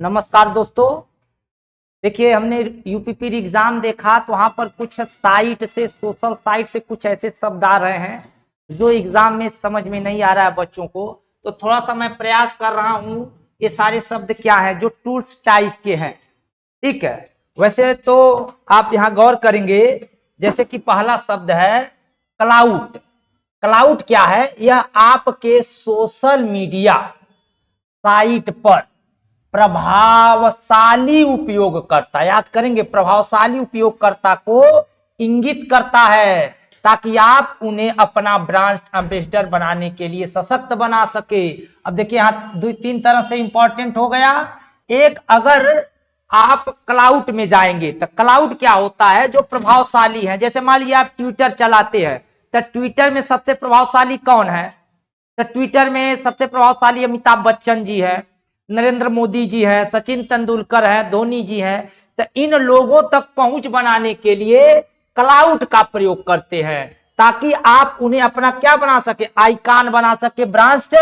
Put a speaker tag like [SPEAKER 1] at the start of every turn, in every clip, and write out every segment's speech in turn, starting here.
[SPEAKER 1] नमस्कार दोस्तों। देखिए, हमने यूपीपी एग्जाम देखा तो वहां पर कुछ साइट से, सोशल साइट से कुछ ऐसे शब्द आ रहे हैं जो एग्जाम में समझ में नहीं आ रहा है बच्चों को। तो थोड़ा सा मैं प्रयास कर रहा हूं, ये सारे शब्द क्या है जो टूल्स टाइप के हैं। ठीक है, वैसे तो आप यहाँ गौर करेंगे, जैसे कि पहला शब्द है क्लाउड। क्लाउड क्या है? यह आपके सोशल मीडिया साइट पर प्रभावशाली उपयोगकर्ता, याद करेंगे, प्रभावशाली उपयोगकर्ता को इंगित करता है ताकि आप उन्हें अपना ब्रांड एम्बेसडर बनाने के लिए सशक्त बना सके। अब देखिए, यहां दो तीन तरह से इंपॉर्टेंट हो गया। एक, अगर आप क्लाउड में जाएंगे तो क्लाउड क्या होता है? जो प्रभावशाली है। जैसे मान लीजिए आप ट्विटर चलाते हैं, तो ट्विटर में सबसे प्रभावशाली कौन है? तो ट्विटर में सबसे प्रभावशाली अमिताभ बच्चन जी है, नरेंद्र मोदी जी है, सचिन तेंदुलकर है, धोनी जी है। तो इन लोगों तक पहुंच बनाने के लिए क्लाउड का प्रयोग करते हैं ताकि आप उन्हें अपना क्या बना सके? आइकॉन बना सके, ब्रांड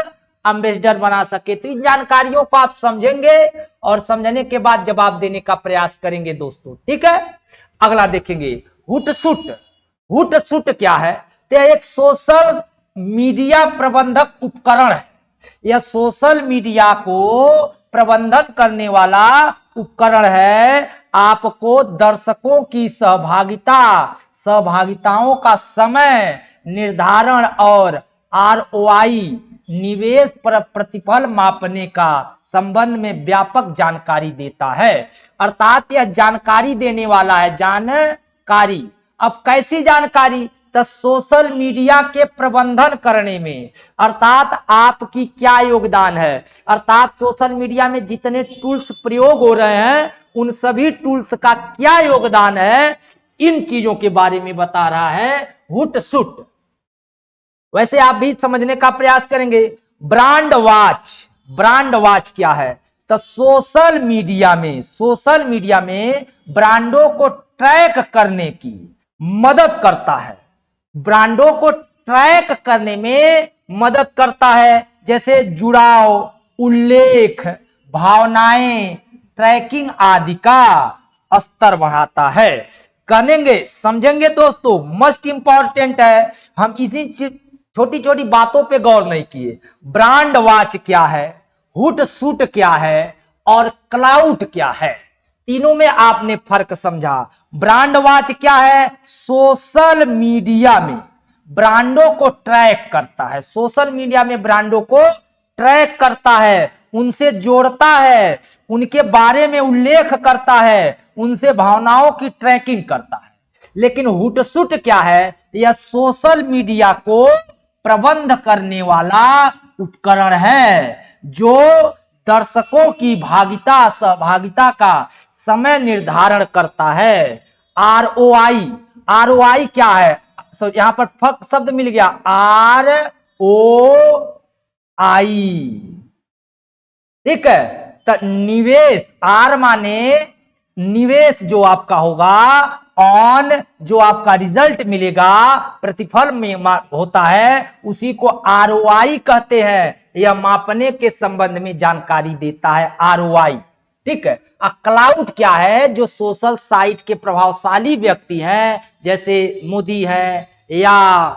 [SPEAKER 1] एम्बेसडर बना सके। तो इन जानकारियों को आप समझेंगे और समझने के बाद जवाब देने का प्रयास करेंगे दोस्तों। ठीक है, अगला देखेंगे हुटसुट। हुटसुट क्या है? तो एक सोशल मीडिया प्रबंधक उपकरण है। यह सोशल मीडिया को प्रबंधन करने वाला उपकरण है। आपको दर्शकों की सहभागिताओं का समय निर्धारण और आरओआई, निवेश पर प्रतिफल मापने का संबंध में व्यापक जानकारी देता है। अर्थात यह जानकारी देने वाला है, जानकारी। अब कैसी जानकारी? तो सोशल मीडिया के प्रबंधन करने में, अर्थात आपकी क्या योगदान है, अर्थात सोशल मीडिया में जितने टूल्स प्रयोग हो रहे हैं उन सभी टूल्स का क्या योगदान है, इन चीजों के बारे में बता रहा है हुटसुट। वैसे आप भी समझने का प्रयास करेंगे। Brand watch. ब्रांड वॉच क्या है? तो सोशल मीडिया में ब्रांडों को ट्रैक करने की मदद करता है। ब्रांडों को ट्रैक करने में मदद करता है, जैसे जुड़ाव, उल्लेख, भावनाएं, ट्रैकिंग आदि का स्तर बढ़ाता है। करेंगे, समझेंगे दोस्तों, मस्ट इंपॉर्टेंट है। हम इसी छोटी छोटी बातों पे गौर नहीं किए। ब्रांड वॉच क्या है, हुटसुट क्या है और क्लाउड क्या है, तीनों में आपने फर्क समझा। ब्रांड वॉच क्या है? सोशल मीडिया में ब्रांडों को ट्रैक करता है। सोशल मीडिया में ब्रांडों को ट्रैक करता है, उनसे जोड़ता है, उनके बारे में उल्लेख करता है, उनसे भावनाओं की ट्रैकिंग करता है। लेकिन हुटसुट क्या है? यह सोशल मीडिया को प्रबंध करने वाला उपकरण है जो दर्शकों की सहभागिता का समय निर्धारण करता है। आरओआई। आरओआई क्या है? यहां पर फक शब्द मिल गया, आरओआई। ठीक है, तो निवेश, आर माने निवेश जो आपका होगा, ऑन जो आपका रिजल्ट मिलेगा, प्रतिफल में होता है, उसी को आरओआई कहते हैं। यह मापने के संबंध में जानकारी देता है, आरओआई। ठीक है। क्लाउड क्या है? जो सोशल साइट के प्रभावशाली व्यक्ति हैं, जैसे मोदी है या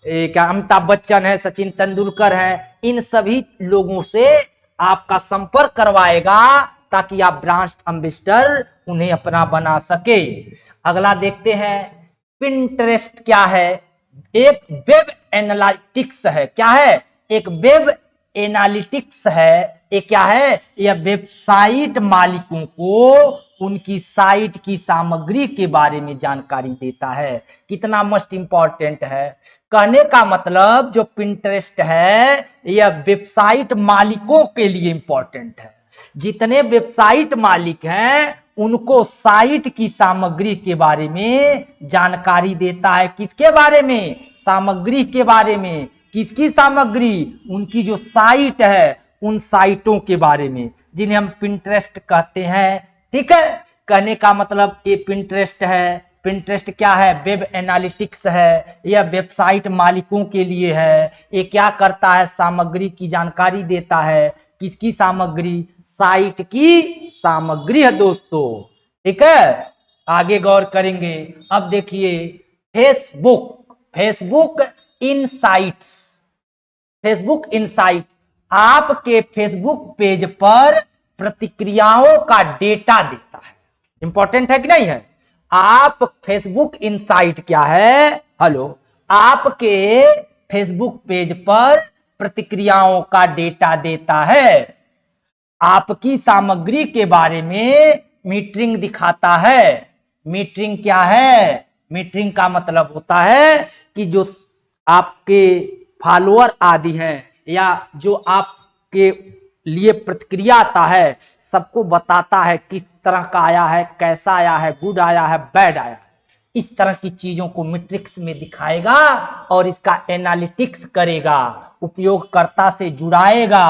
[SPEAKER 1] क्या अमिताभ बच्चन है, सचिन तेंदुलकर है, इन सभी लोगों से आपका संपर्क करवाएगा ताकि आप ब्रांड एम्बेसडर उन्हें अपना बना सके। अगला देखते हैं, पिंटरेस्ट क्या है? एक वेब एनालिटिक्स है। क्या है? एक वेब एनालिटिक्स है। ये क्या है? यह वेबसाइट मालिकों को उनकी साइट की सामग्री के बारे में जानकारी देता है। कितना मस्ट इंपॉर्टेंट है। कहने का मतलब जो पिंटरेस्ट है यह वेबसाइट मालिकों के लिए इंपॉर्टेंट है। जितने वेबसाइट मालिक हैं उनको साइट की सामग्री के बारे में जानकारी देता है। किसके बारे में? सामग्री के बारे में। किसकी सामग्री? उनकी जो साइट है उन साइटों के बारे में, जिन्हें हम पिंटरेस्ट कहते हैं। ठीक है, कहने का मतलब ये पिंटरेस्ट है, पिंटरेस्ट क्या है, वेब एनालिटिक्स है, यह वेबसाइट मालिकों के लिए है। ये क्या करता है, सामग्री की जानकारी देता है। किसकी सामग्री, साइट की सामग्री है दोस्तों, ठीक है। आगे गौर करेंगे। अब देखिए Facebook, Facebook insights, Facebook insight आपके फेसबुक पेज पर प्रतिक्रियाओं का डेटा देता है। इंपॉर्टेंट है कि नहीं है। आप फेसबुक इनसाइट क्या है, हेलो, आपके फेसबुक पेज पर प्रतिक्रियाओं का डेटा देता है। आपकी सामग्री के बारे में मीटरिंग दिखाता है। मीटरिंग क्या है, मीटरिंग का मतलब होता है कि जो आपके फॉलोअर आदि हैं या जो आपके लिए प्रतिक्रिया आता है, सबको बताता है किस तरह का आया है, कैसा आया है, गुड आया है, बैड आया है। इस तरह की चीजों को मैट्रिक्स में दिखाएगा और इसका एनालिटिक्स करेगा, उपयोगकर्ता से जुड़ाएगा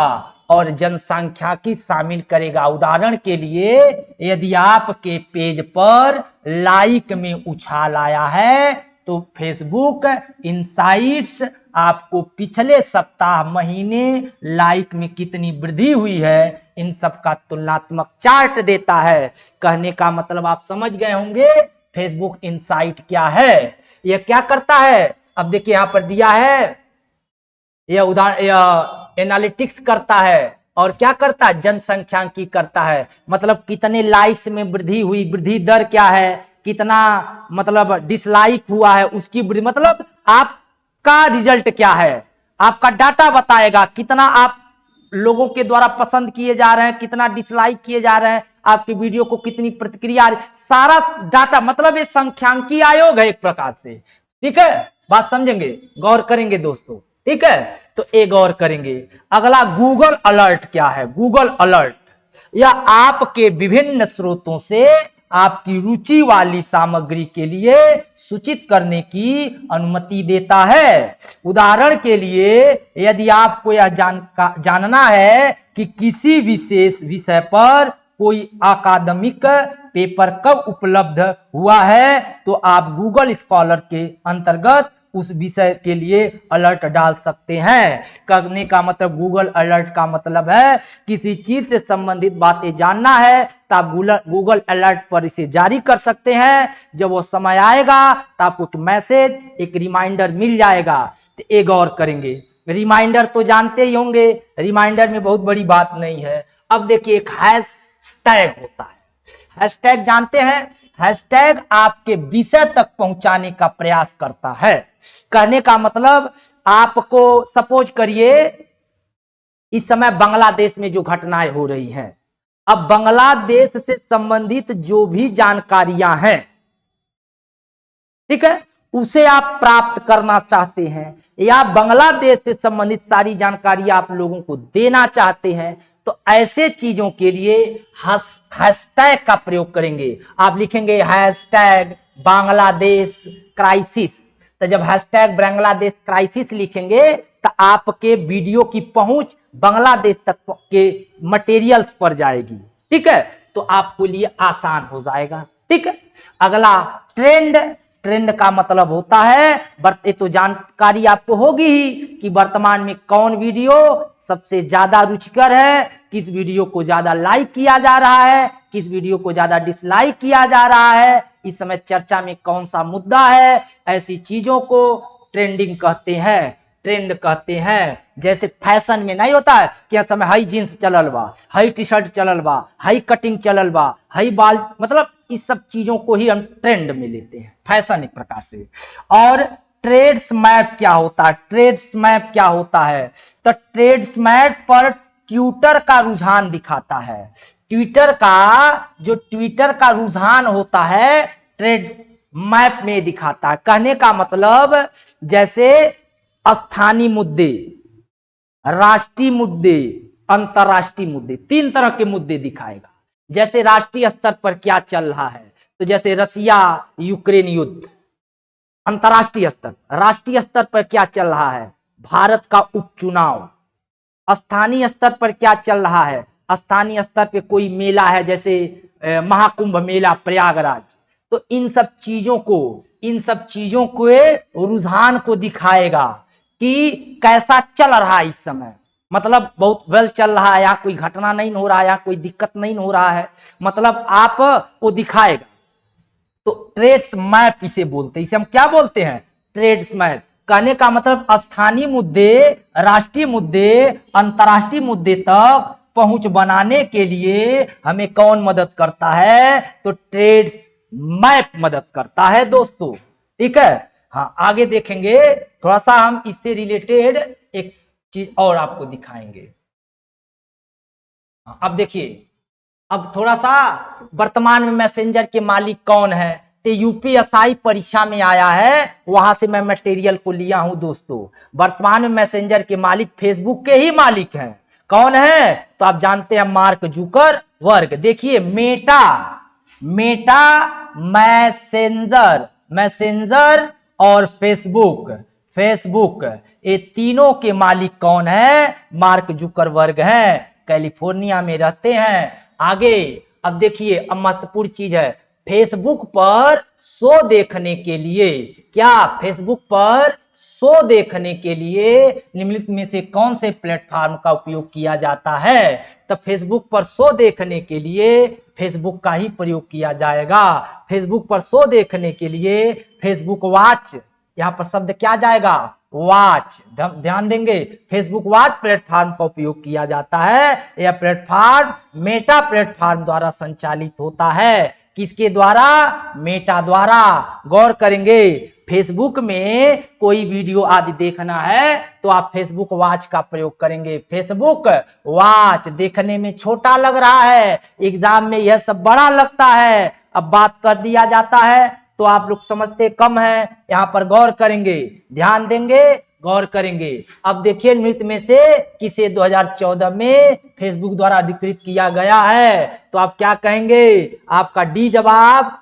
[SPEAKER 1] और जनसांख्यिकी शामिल करेगा। उदाहरण के लिए यदि आपके पेज पर लाइक में उछाल आया है तो फेसबुक इनसाइट्स आपको पिछले सप्ताह, महीने लाइक में कितनी वृद्धि हुई है, इन सब का तुलनात्मक चार्ट देता है। कहने का मतलब आप समझ गए होंगे फेसबुक इनसाइट क्या है। यह क्या करता है, अब देखिए यहां पर दिया है, यह उदाहरण एनालिटिक्स करता है और क्या करता है, जनसंख्यांकी करता है। मतलब कितने लाइक्स में वृद्धि हुई, वृद्धि दर क्या है, कितना मतलब डिसलाइक हुआ है उसकी वृद्धि, मतलब आपका रिजल्ट क्या है, आपका डाटा बताएगा कितना आप लोगों के द्वारा पसंद किए जा रहे हैं, कितना डिसलाइक किए जा रहे हैं, आपकी वीडियो को कितनी प्रतिक्रिया, सारा डाटा। मतलब ये संख्यांकी आयोग है एक प्रकार से, ठीक है। बात समझेंगे, गौर करेंगे दोस्तों, ठीक है। तो एक गौर करेंगे। अगला गूगल अलर्ट क्या है, गूगल अलर्ट या आपके विभिन्न स्रोतों से आपकी रुचि वाली सामग्री के लिए सूचित करने की अनुमति देता है। उदाहरण के लिए यदि आपको यह जानना है कि किसी विशेष विषय पर कोई अकादमिक पेपर कब उपलब्ध हुआ है तो आप गूगल स्कॉलर के अंतर्गत उस विषय के लिए अलर्ट डाल सकते हैं। करने का मतलब गूगल अलर्ट का मतलब है किसी चीज से संबंधित बातें जानना है तो आप गूगल अलर्ट पर इसे जारी कर सकते हैं। जब वो समय आएगा तो आपको एक मैसेज, एक रिमाइंडर मिल जाएगा। तो एक और करेंगे, रिमाइंडर तो जानते ही होंगे, रिमाइंडर में बहुत बड़ी बात नहीं है। अब देखिए एक हैशटैग होता है, हैशटैग जानते हैं, हैशटैग आपके विषय तक पहुंचाने का प्रयास करता है। कहने का मतलब आपको सपोज करिए इस समय बांग्लादेश में जो घटनाएं हो रही हैं, अब बांग्लादेश से संबंधित जो भी जानकारियां हैं, ठीक है, उसे आप प्राप्त करना चाहते हैं या बांग्लादेश से संबंधित सारी जानकारी आप लोगों को देना चाहते हैं तो ऐसे चीजों के लिए हैशटैग का प्रयोग करेंगे। आप लिखेंगे हैशटैग बांग्लादेश क्राइसिस, तो जब हैशटैग बांग्लादेश क्राइसिस लिखेंगे तो आपके वीडियो की पहुंच बांग्लादेश तक के मटेरियल्स पर जाएगी, ठीक है। तो आपको लिए आसान हो जाएगा, ठीक है। अगला ट्रेंड, ट्रेंड का मतलब होता है, ये तो जानकारी आपको होगी ही कि वर्तमान में कौन वीडियो सबसे ज्यादा रुचिकर है, किस वीडियो को ज्यादा लाइक किया जा रहा है, किस वीडियो को ज्यादा डिसलाइक किया जा रहा है, इस समय चर्चा में कौन सा मुद्दा है। ऐसी चीजों को ट्रेंडिंग कहते हैं, ट्रेंड कहते हैं। जैसे फैशन में नहीं होता है कि इस समय हाई जींस चलल बा, हाई टी शर्ट चलल बा, हाई कटिंग चलल बा, हाई बाल, मतलब इस सब चीजों को ही हम ट्रेंड में लेते हैं, फैशन एक प्रकार से। और ट्रेड्स मैप क्या होता है, ट्रेड्स मैप क्या होता है, तो ट्रेड्स मैप पर ट्विटर का रुझान दिखाता है। ट्विटर का रुझान होता है ट्रेड मैप में दिखाता है। कहने का मतलब जैसे स्थानीय मुद्दे, राष्ट्रीय मुद्दे, अंतरराष्ट्रीय मुद्दे, तीन तरह के मुद्दे दिखाएगा। जैसे राष्ट्रीय स्तर पर क्या चल रहा है, तो जैसे रसिया यूक्रेन युद्ध, अंतरराष्ट्रीय स्तर। राष्ट्रीय स्तर पर क्या चल रहा है, भारत का उपचुनाव। स्थानीय स्तर पर क्या चल रहा है, स्थानीय स्तर पे कोई मेला है, जैसे महाकुंभ मेला प्रयागराज, तो इन सब चीजों को रुझान को दिखाएगा कि कैसा चल रहा है इस समय, मतलब बहुत वेल चल रहा है या कोई घटना नहीं हो रहा है या कोई दिक्कत नहीं हो रहा है, मतलब आप वो दिखाएगा। तो ट्रेड्स मैप इसे बोलते हैं, इसे हम क्या बोलते हैं, ट्रेड्स मैप। कहने का मतलब स्थानीय मुद्दे, राष्ट्रीय मुद्दे, अंतरराष्ट्रीय मुद्दे तक पहुंच बनाने के लिए हमें कौन मदद करता है, तो ट्रेड्स मैप मदद करता है दोस्तों। ठीक है, हाँ आगे देखेंगे, थोड़ा सा हम इससे रिलेटेड एक चीज और आपको दिखाएंगे। अब देखिए, अब थोड़ा सा वर्तमान में मैसेंजर के मालिक कौन है, तो यूपीएसआई परीक्षा में आया है, वहां से मैं मटेरियल को लिया हूं दोस्तों। वर्तमान में मैसेंजर के मालिक फेसबुक के ही मालिक हैं। कौन है, तो आप जानते हैं मार्क जुकरबर्ग। देखिए मेटा, मैसेंजर और फेसबुक ये तीनों के मालिक कौन है, मार्क जुकरबर्ग हैं, कैलिफोर्निया में रहते हैं। आगे अब देखिए, अब महत्वपूर्ण चीज है, फेसबुक पर शो देखने के लिए, क्या फेसबुक पर शो देखने के लिए निम्नलिखित में से कौन से प्लेटफॉर्म का उपयोग किया जाता है, तो फेसबुक पर शो देखने के लिए फेसबुक का ही प्रयोग किया जाएगा। फेसबुक पर शो देखने के लिए फेसबुक वॉच, यहाँ पर शब्द क्या जाएगा, वॉच, ध्यान देंगे, फेसबुक वॉच प्लेटफॉर्म का उपयोग किया जाता है। यह प्लेटफॉर्म मेटा प्लेटफॉर्म द्वारा संचालित होता है। किसके द्वारा, मेटा द्वारा। गौर करेंगे, फेसबुक में कोई वीडियो आदि देखना है तो आप फेसबुक वॉच का प्रयोग करेंगे। फेसबुक वॉच देखने में छोटा लग रहा है, एग्जाम में यह सब बड़ा लगता है, अब बात कर दिया जाता है तो आप लोग समझते कम है। यहाँ पर गौर करेंगे, ध्यान देंगे, गौर करेंगे। अब देखिए, नृत्य में से किसे 2014 में फेसबुक द्वारा अधिकृत किया गया है, तो आप क्या कहेंगे, आपका डी जवाब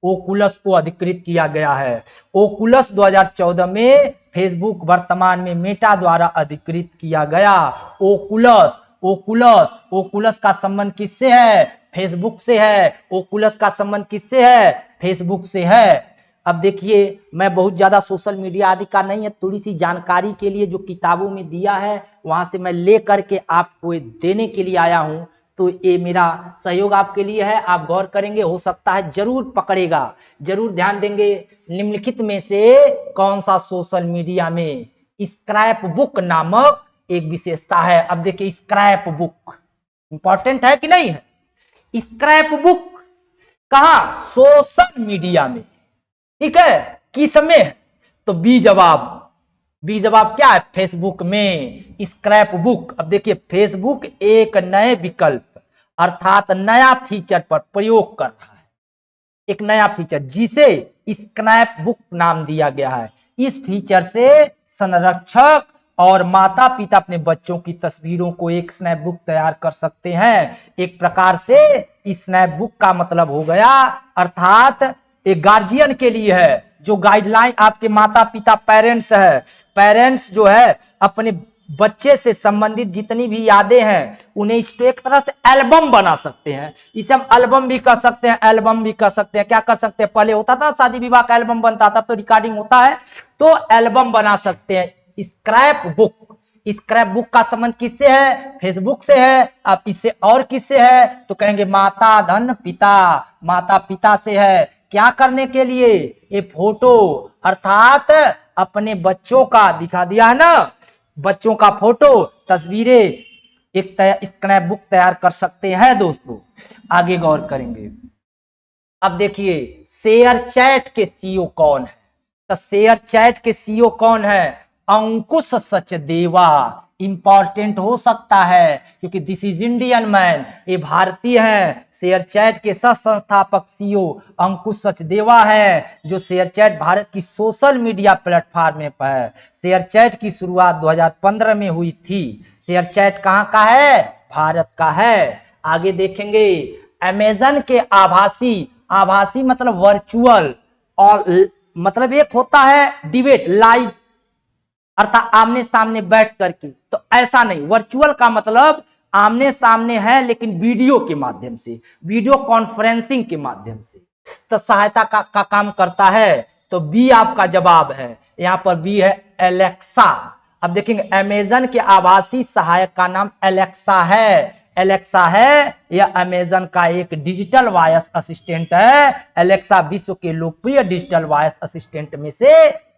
[SPEAKER 1] ओकुलस को अधिकृत किया गया है। ओकुलस 2014 में फेसबुक वर्तमान में मेटा द्वारा अधिकृत किया गया। ओकुलस का संबंध किससे है, फेसबुक से है। ओकुलस का संबंध किससे है, फेसबुक से है। अब देखिए, मैं बहुत ज्यादा सोशल मीडिया आदि का नहीं है, थोड़ी सी जानकारी के लिए जो किताबों में दिया है वहां से मैं ले करके आपको देने के लिए आया हूं, तो ये मेरा सहयोग आपके लिए है। आप गौर करेंगे, हो सकता है जरूर पकड़ेगा, जरूर ध्यान देंगे। निम्नलिखित में से कौन सा सोशल मीडिया में स्क्रैप बुक नामक एक विशेषता है। अब देखिए, स्क्रैप बुक इंपॉर्टेंट है कि नहीं है, स्क्रैप बुक कहां, सोशल मीडिया में। ठीक है, किस में, तो बी जवाब क्या है, फेसबुक में स्क्रैप बुक। अब देखिए, फेसबुक एक नए विकल्प अर्थात नया फीचर पर प्रयोग कर रहा है, एक नया फीचर जिसे स्क्रैप बुक नाम दिया गया है। इस फीचर से संरक्षक और माता पिता अपने बच्चों की तस्वीरों को एक स्नैप बुक तैयार कर सकते हैं। एक प्रकार से स्नैप बुक का मतलब हो गया, अर्थात एक गार्जियन के लिए है, जो गाइडलाइन आपके माता पिता पेरेंट्स जो है अपने बच्चे से संबंधित जितनी भी यादें हैं उन्हें एक तरह से एल्बम बना सकते हैं। इसे हम एल्बम भी कर सकते हैं, क्या कर सकते हैं, पहले होता था शादी विवाह का एल्बम बनता था तो रिकॉर्डिंग होता है, तो एल्बम बना सकते हैं। स्क्रैप बुक का संबंध किससे है, फेसबुक से है। अब इससे और किससे है, तो कहेंगे माता पिता से है। क्या करने के लिए, ये फोटो अर्थात अपने बच्चों का दिखा दिया है ना, बच्चों का फोटो तस्वीरें एक स्क्रैप बुक तैयार कर सकते हैं दोस्तों। आगे गौर करेंगे। अब देखिए, शेयर चैट के सीईओ कौन है, तो शेयर चैट के सीईओ कौन है, अंकुश सचदेवा। इंपॉर्टेंट हो सकता है क्योंकि दिस इज इंडियन मैन, ये भारतीय हैं। शेयर चैट के सह संस्थापक सीईओ अंकुश सचदेवा है, जो शेयर चैट भारत की सोशल मीडिया प्लेटफॉर्म है। शेयर चैट की शुरुआत 2015 में हुई थी। शेयर चैट कहाँ का है, भारत का है। आगे देखेंगे, अमेजन के आभासी मतलब वर्चुअल, और मतलब एक होता है डिबेट लाइव अर्थात आमने सामने बैठ करके, तो ऐसा नहीं, वर्चुअल का मतलब आमने सामने है लेकिन वीडियो के माध्यम से, वीडियो कॉन्फ्रेंसिंग के माध्यम से तो सहायता का काम करता है। तो बी आपका जवाब है, यहाँ पर बी है एलेक्सा। अब देखेंगे अमेजन के आभासी सहायक का नाम एलेक्सा है। एलेक्सा है यह अमेजन का एक डिजिटल वॉइस असिस्टेंट है। एलेक्सा विश्व के लोकप्रिय डिजिटल वॉइस असिस्टेंट में से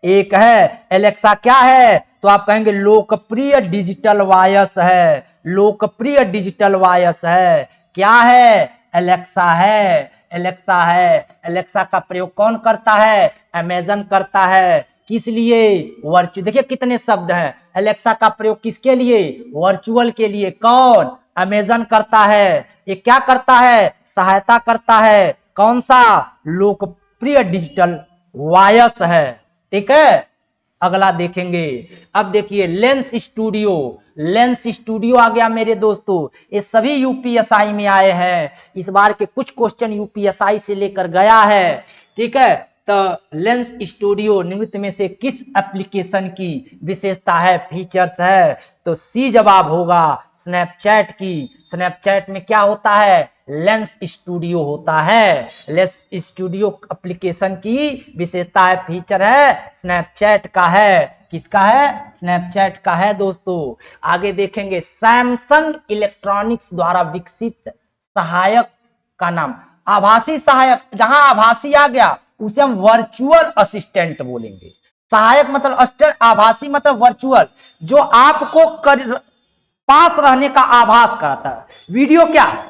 [SPEAKER 1] एक है। एलेक्सा क्या है तो आप कहेंगे लोकप्रिय डिजिटल वॉइस है, लोकप्रिय डिजिटल वॉइस है। क्या है? एलेक्सा है, एलेक्सा है। एलेक्सा का प्रयोग कौन करता है? अमेजन करता है। किस लिए? वर्चुअल। देखिए कितने शब्द हैं। एलेक्सा का प्रयोग किसके लिए? वर्चुअल के लिए। कौन? अमेजन करता है। ये क्या करता है? सहायता करता है। कौन सा? लोकप्रिय डिजिटल वॉइस है। ठीक है, अगला देखेंगे। अब देखिए लेंस स्टूडियो, लेंस स्टूडियो आ गया मेरे दोस्तों। ये सभी यूपीएसआई में आए हैं। इस बार के कुछ क्वेश्चन यूपीएसआई से लेकर गया है। ठीक है, तो लेंस स्टूडियो निम्नलिखित में से किस एप्लीकेशन की विशेषता है, फीचर्स है? तो सी जवाब होगा स्नैपचैट की। स्नैपचैट में क्या होता है? लेंस स्टूडियो होता है। लेंस स्टूडियो एप्लीकेशन की विशेषता है, फीचर है, स्नैपचैट का है। किसका है? स्नैपचैट का है दोस्तों। आगे देखेंगे सैमसंग इलेक्ट्रॉनिक्स द्वारा विकसित सहायक का नाम। आभासी सहायक, जहां आभासी आ गया उसे हम वर्चुअल असिस्टेंट बोलेंगे। सहायक मतलब असिस्टेंट, आभासी मतलब वर्चुअल, जो आपको पास रहने का आभास कराता है। वीडियो क्या है?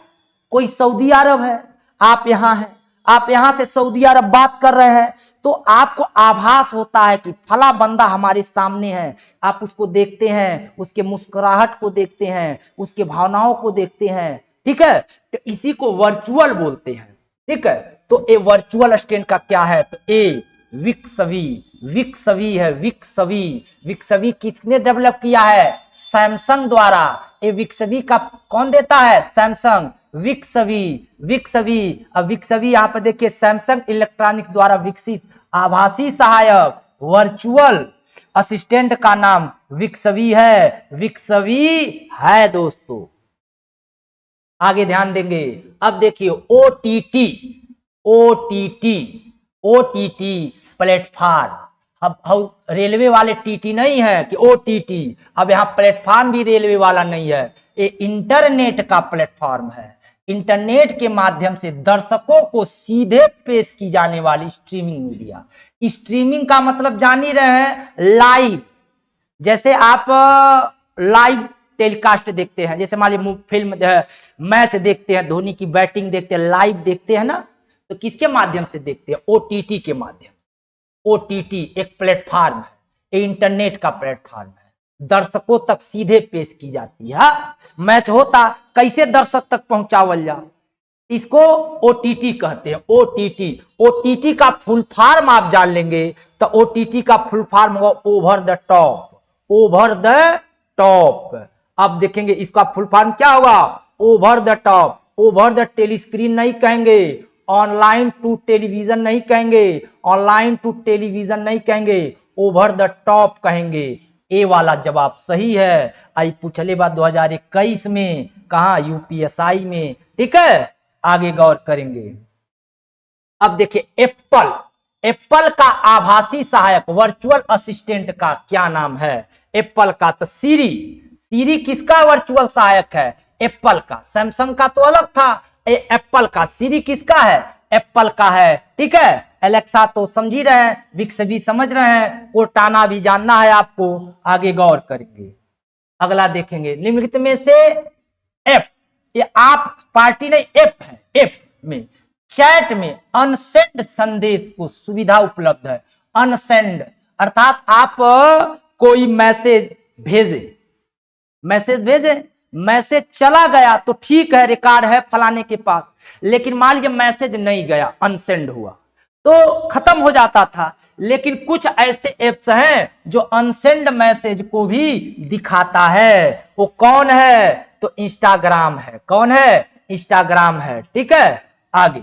[SPEAKER 1] कोई सऊदी अरब है, आप यहां हैं, आप यहां से सऊदी अरब बात कर रहे हैं, तो आपको आभास होता है कि फला बंदा हमारे सामने है। आप उसको देखते हैं, उसके मुस्कुराहट को देखते हैं, उसके भावनाओं को देखते हैं। ठीक है, तो इसी को वर्चुअल बोलते हैं। ठीक है, तो ए वर्चुअल असिस्टेंट का क्या है? तो ए विक्सवी, विक्सवी है, विक्सवी। विक्सवी किसने डेवलप किया है? सैमसंग द्वारा। ए विक्सवी का कौन देता है? सैमसंग। विक्सवी, विक्सवी। अब विक्सवी यहां पर देखिए सैमसंग इलेक्ट्रॉनिक्स द्वारा विकसित आभासी सहायक वर्चुअल असिस्टेंट का नाम विक्सवी है। विक्सवी है दोस्तों। आगे ध्यान देंगे। अब देखिए ओटीटी, ओटीटी, ओटीटी प्लेटफॉर्म। अब रेलवे वाले टीटी नहीं है कि ओटीटी, अब यहाँ प्लेटफॉर्म भी रेलवे वाला नहीं है, ये इंटरनेट का प्लेटफॉर्म है। इंटरनेट के माध्यम से दर्शकों को सीधे पेश की जाने वाली स्ट्रीमिंग मीडिया। स्ट्रीमिंग का मतलब जान ही रहे हैं, लाइव। जैसे आप लाइव टेलीकास्ट देखते हैं, जैसे मान लीजिए फिल्म मैच देखते हैं, धोनी की बैटिंग देखते हैं, लाइव देखते हैं ना, तो किसके माध्यम से देखते हैं? ओटीटी के माध्यम से। ओटीटी एक प्लेटफॉर्म है, इंटरनेट का प्लेटफॉर्म है, दर्शकों तक सीधे पेश की जाती है। मैच होता, कैसे दर्शक तक पहुंचावल जा, इसको ओटीटी कहते हैं। ओटीटी, ओटीटी का फुल फॉर्म आप जान लेंगे तो ओटीटी का फुल फॉर्म होगा over the top, over the top. अब देखेंगे इसका फुल फॉर्म क्या होगा? Over the top. Over the telescreen नहीं कहेंगे, ऑनलाइन टू टेलीविजन नहीं कहेंगे, ऑनलाइन टू टेलीविजन नहीं कहेंगे, ओवर द टॉप कहेंगे। ए वाला जवाब सही है। आई पूछले बात 2021 में, कहा? यूपीएसआई में। ठीक है, आगे गौर करेंगे। अब देखिए एप्पल, एप्पल का आभासी सहायक वर्चुअल असिस्टेंट का क्या नाम है? एप्पल का तो सीरी। सीरी किसका वर्चुअल सहायक है? एप्पल का। सैमसंग का तो अलग था, एप्पल का। सीरी किसका है? एप्पल का है। ठीक है, एलेक्सा तो समझ ही रहे हैं, विक्स भी समझ रहे हैं, कोर्टाना भी जानना है आपको। आगे गौर करेंगे, अगला देखेंगे। निम्नलिखित में से एप, ये आप पार्टी नहीं, एप है। एप में चैट में अनसेंड संदेश को सुविधा उपलब्ध है। अनसेंड अर्थात आप कोई मैसेज भेजे, मैसेज भेजे, मैसेज चला गया तो ठीक है, रिकॉर्ड है फलाने के पास, लेकिन मान लीजिए मैसेज नहीं गया, अनसेंड हुआ तो खत्म हो जाता था। लेकिन कुछ ऐसे एप्स हैं जो अनसेंड मैसेज को भी दिखाता है। वो कौन है? तो इंस्टाग्राम है। कौन है? इंस्टाग्राम है। ठीक है, आगे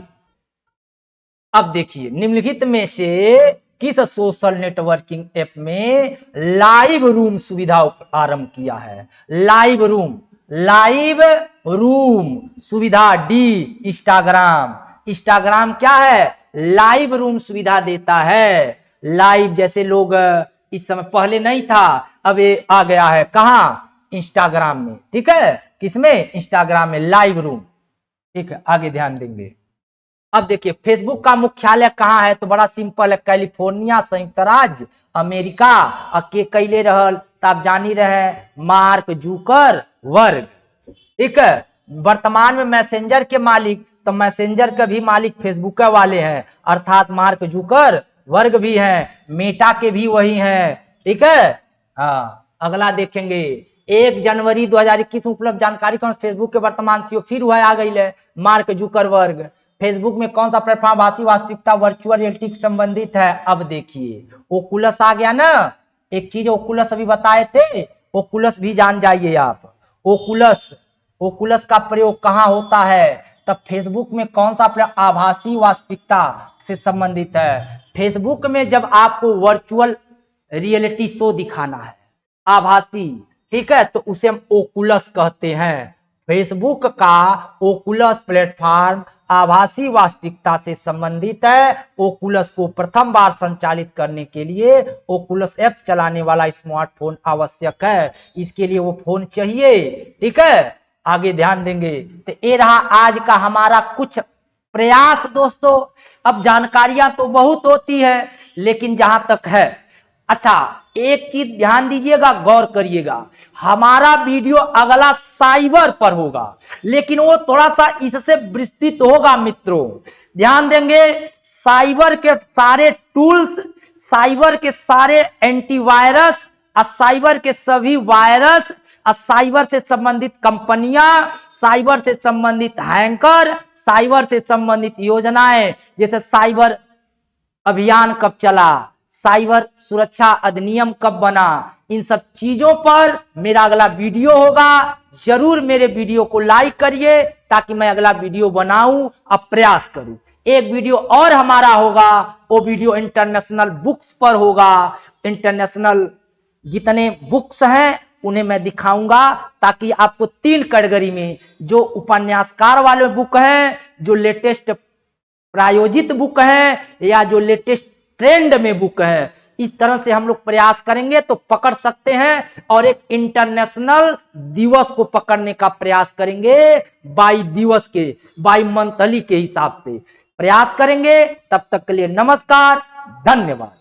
[SPEAKER 1] अब देखिए निम्नलिखित में से किस सोशल नेटवर्किंग ऐप में लाइव रूम सुविधा आरंभ किया है? लाइव रूम, लाइव रूम सुविधा। डी इंस्टाग्राम, इंस्टाग्राम क्या है, लाइव रूम सुविधा देता है। लाइव जैसे लोग इस समय पहले नहीं था, अब ये आ गया है कहां, इंस्टाग्राम में। ठीक है, किसमें, इंस्टाग्राम में लाइव रूम। ठीक है, आगे ध्यान देंगे। अब देखिए फेसबुक का मुख्यालय कहां है, तो बड़ा सिंपल है, कैलिफोर्निया संयुक्त राज्य अमेरिका। के कैले रहल तो आप जानी रहे, मार्क जुकरबर्ग। ठीक है, वर्तमान में मैसेंजर के मालिक, तो मैसेंजर के भी मालिक फेसबुक वाले हैं, अर्थात मार्क जुकरबर्ग भी हैं, मेटा के भी वही हैं। ठीक है, हाँ अगला देखेंगे, 1 जनवरी 2021 उपलब्ध जानकारी कौन, फेसबुक के वर्तमान सीईओ फिर हुआ आ गई है मार्क जुकरबर्ग। फेसबुक में कौन सा प्लेटफॉर्म आभासी वास्तविकता वर्चुअल रियलिटी से संबंधित है, अब देखिए ओकुलस आ गया ना, एक चीज ओकुलस अभी बताए थे, ओकुलस भी जान जाइए आप। ओकुलस, ओकुलस का प्रयोग कहां होता है, तब फेसबुक में कौन सा आभासी वास्तविकता से संबंधित है। फेसबुक में जब आपको वर्चुअल रियलिटी शो दिखाना है, आभासी, ठीक है, तो उसे हम ओकुलस कहते हैं। फेसबुक का ओकुलस प्लेटफॉर्म आभासी वास्तविकता से संबंधित है। ओकुलस को प्रथम बार संचालित करने के लिए ओकुलस ऐप चलाने वाला स्मार्टफोन आवश्यक है, इसके लिए वो फोन चाहिए। ठीक है, आगे ध्यान देंगे। तो ये रहा आज का हमारा कुछ प्रयास दोस्तों। अब जानकारियां तो बहुत होती है, लेकिन जहां तक है, अच्छा एक चीज ध्यान दीजिएगा, गौर करिएगा, हमारा वीडियो अगला साइबर पर होगा, लेकिन वो थोड़ा सा इससे विस्तृत होगा मित्रों, ध्यान देंगे। साइबर के सारे टूल्स, साइबर के सारे एंटीवायरस, साइबर के सभी वायरस, साइबर से संबंधित कंपनियां, साइबर से संबंधित हैकर, साइबर से संबंधित योजनाएं, जैसे साइबर अभियान कब चला, साइबर सुरक्षा अधिनियम कब बना, इन सब चीजों पर मेरा अगला वीडियो होगा। जरूर मेरे वीडियो को लाइक करिए ताकि मैं अगला वीडियो बनाऊं, अब प्रयास करूं। एक वीडियो और हमारा होगा, वो वीडियो इंटरनेशनल बुक्स पर होगा। इंटरनेशनल जितने बुक्स हैं उन्हें मैं दिखाऊंगा, ताकि आपको 3 कैटेगरी में, जो उपन्यासकार वाले बुक हैं, जो लेटेस्ट प्रायोजित बुक है, या जो लेटेस्ट ट्रेंड में बुक है, इस तरह से हम लोग प्रयास करेंगे तो पकड़ सकते हैं। और एक इंटरनेशनल दिवस को पकड़ने का प्रयास करेंगे, बाई दिवस के, बाई मंथली के हिसाब से प्रयास करेंगे। तब तक के लिए नमस्कार, धन्यवाद।